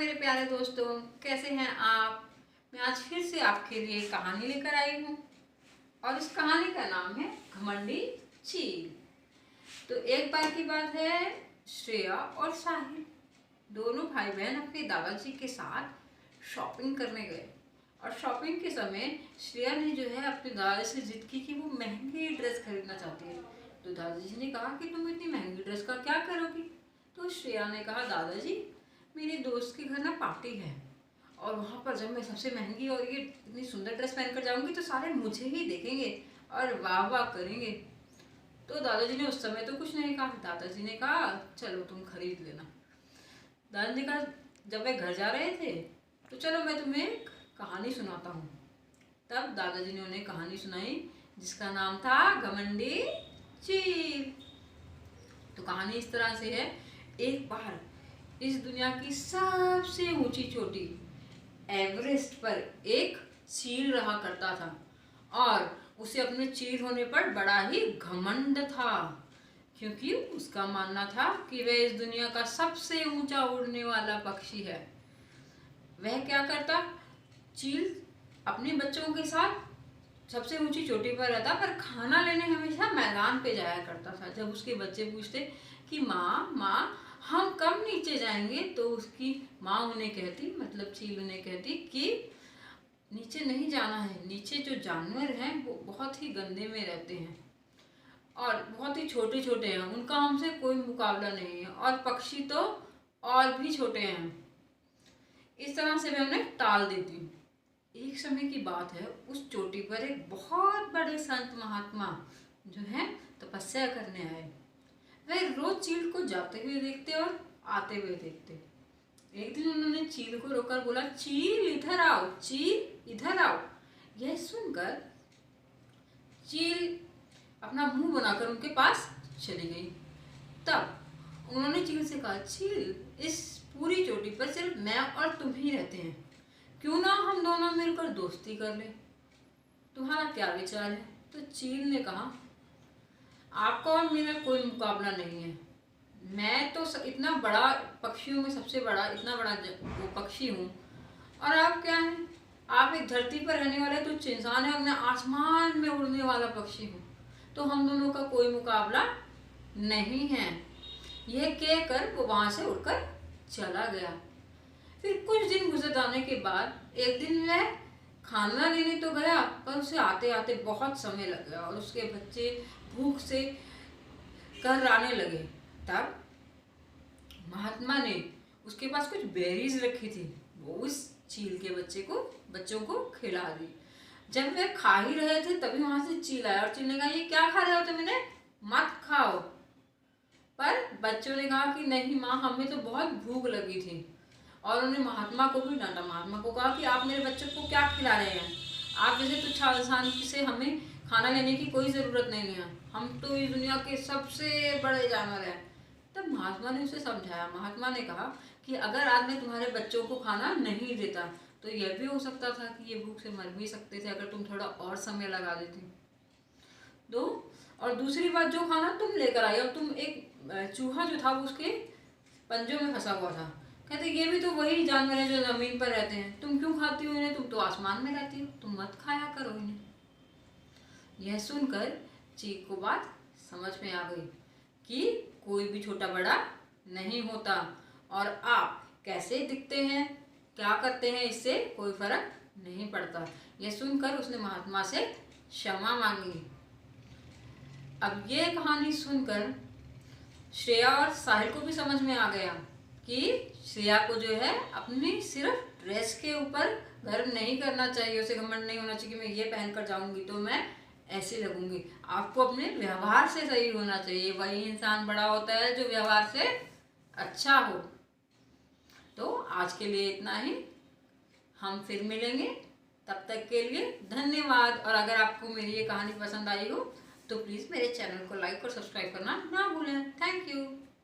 मेरे प्यारे दोस्तों, कैसे हैं आप। मैं आज फिर से आपके लिए कहानी लेकर आई हूँ और इस कहानी का नाम है घमंडी चील। तो एक बार की बात है, श्रेया और साहिल दोनों भाई बहन अपने दादाजी के साथ शॉपिंग करने गए। और शॉपिंग के समय श्रेया ने जो है अपने दादाजी से जिद की कि वो महंगी ड्रेस खरीदना चाहती है। तो दादाजी ने कहा कि तुम इतनी महंगी ड्रेस का क्या करोगी। तो श्रेया ने कहा, दादाजी मेरे दोस्त के घर ना पार्टी है और वहाँ पर जब मैं सबसे महंगी और ये इतनी सुंदर ड्रेस पहनकर जाऊँगी तो सारे मुझे ही देखेंगे और वाह वाह करेंगे। तो दादाजी ने उस समय तो कुछ नहीं कहा। दादाजी ने कहा, चलो तुम खरीद लेना। दादाजी ने कहा, जब वे घर जा रहे थे तो चलो मैं तुम्हें एक कहानी सुनाता हूँ। तब दादाजी ने उन्हें कहानी सुनाई जिसका नाम था घमंडी चील। तो कहानी इस तरह से है, एक बार इस दुनिया की सबसे ऊंची चोटी एवरेस्ट पर एक चील रहा करता था और उसे अपने चील होने पर बड़ा ही घमंड था, क्योंकि उसका मानना था कि वह इस दुनिया का सबसे ऊंचा उड़ने वाला पक्षी है। वह क्या करता, चील अपने बच्चों के साथ सबसे ऊंची चोटी पर रहता, पर खाना लेने हमेशा मैदान पे जाया करता था। जब उसके बच्चे पूछते कि माँ माँ हम कब नीचे जाएंगे, तो उसकी माँ उन्हें कहती, मतलब चील उन्हें कहती कि नीचे नहीं जाना है, नीचे जो जानवर हैं वो बहुत ही गंदे में रहते हैं और बहुत ही छोटे छोटे हैं, उनका हमसे कोई मुकाबला नहीं है, और पक्षी तो और भी छोटे हैं। इस तरह से मैं उन्हें टाल देती हूँ। एक समय की बात है, उस चोटी पर एक बहुत बड़े संत महात्मा जो है तपस्या करने आए। वह रोज चील को जाते हुए देखते और आते हुए देखते। एक दिन उन्होंने चील को रोककर बोला, चील इधर आओ, चील इधर आओ। यह सुनकर चील अपना मुंह बनाकर उनके पास चली गई। तब उन्होंने चील से कहा, चील इस पूरी चोटी पर सिर्फ मैं और तुम ही रहते हैं, क्यों ना हम दोनों मिलकर दोस्ती कर ले, तुम्हारा क्या विचार है। तो चील ने कहा, आपका और मेरा कोई मुकाबला नहीं है, मैं तो इतना बड़ा पक्षियों में सबसे बड़ा इतना बड़ा वो पक्षी हूँ, और आप क्या हैं, आप एक धरती पर रहने वाले तुच्छ इंसान है और मैं आसमान में उड़ने वाला पक्षी हूँ, तो हम दोनों का कोई मुकाबला नहीं है। यह कहकर वो वहाँ से उड़कर चला गया। फिर कुछ दिन गुजर जाने के बाद एक दिन वह खाना लेने तो गया, पर उसे आते आते बहुत समय लग गया और उसके बच्चे भूख से कर्राने लगे। तब महात्मा ने उसके पास कुछ बेरीज रखी थी, वो उस चील के बच्चों को खिला दी। जब वे खा ही रहे थे तभी वहां से चील आया और चील ने कहा, ये क्या खा रहे हो तुम, इन्हें मत खाओ। पर बच्चों ने कहा कि नहीं माँ, हमें तो बहुत भूख लगी थी, और उन्होंने महात्मा को भी डांटा। महात्मा को कहा कि आप मेरे बच्चों को क्या खिला रहे हैं, आप जैसे तुच्छ इंसान से हमें खाना लेने की कोई ज़रूरत नहीं है, हम तो इस दुनिया के सबसे बड़े जानवर हैं। तब महात्मा ने उसे समझाया। महात्मा ने कहा कि अगर आज मैं तुम्हारे बच्चों को खाना नहीं देता तो यह भी हो सकता था कि ये भूख से मर भी सकते थे, अगर तुम थोड़ा और समय लगा देती। और दूसरी बात, जो खाना तुम लेकर आई और तुम एक चूहा जो था वो उसके पंजों में फंसा हुआ था, कहते ये भी तो वही जानवर है जो जमीन पर रहते हैं, तुम क्यों खाती हो इन्हें, तुम तो आसमान में रहती हो, तुम मत खाया करो इन्हें। यह सुनकर चील को बात समझ में आ गई कि कोई भी छोटा बड़ा नहीं होता, और आप कैसे दिखते हैं, क्या करते हैं, इससे कोई फर्क नहीं पड़ता। यह सुनकर उसने महात्मा से क्षमा मांगी। अब ये कहानी सुनकर श्रेया और साहिल को भी समझ में आ गया कि श्रेया को जो है अपनी सिर्फ ड्रेस के ऊपर गर्व नहीं करना चाहिए, उसे घमंड नहीं होना चाहिए कि मैं ये पहनकर जाऊंगी तो मैं ऐसे लगूंगी। आपको अपने व्यवहार से सही होना चाहिए, वही इंसान बड़ा होता है जो व्यवहार से अच्छा हो। तो आज के लिए इतना ही, हम फिर मिलेंगे, तब तक के लिए धन्यवाद। और अगर आपको मेरी ये कहानी पसंद आई हो तो प्लीज़ मेरे चैनल को लाइक और सब्सक्राइब करना ना भूलें। Thank you.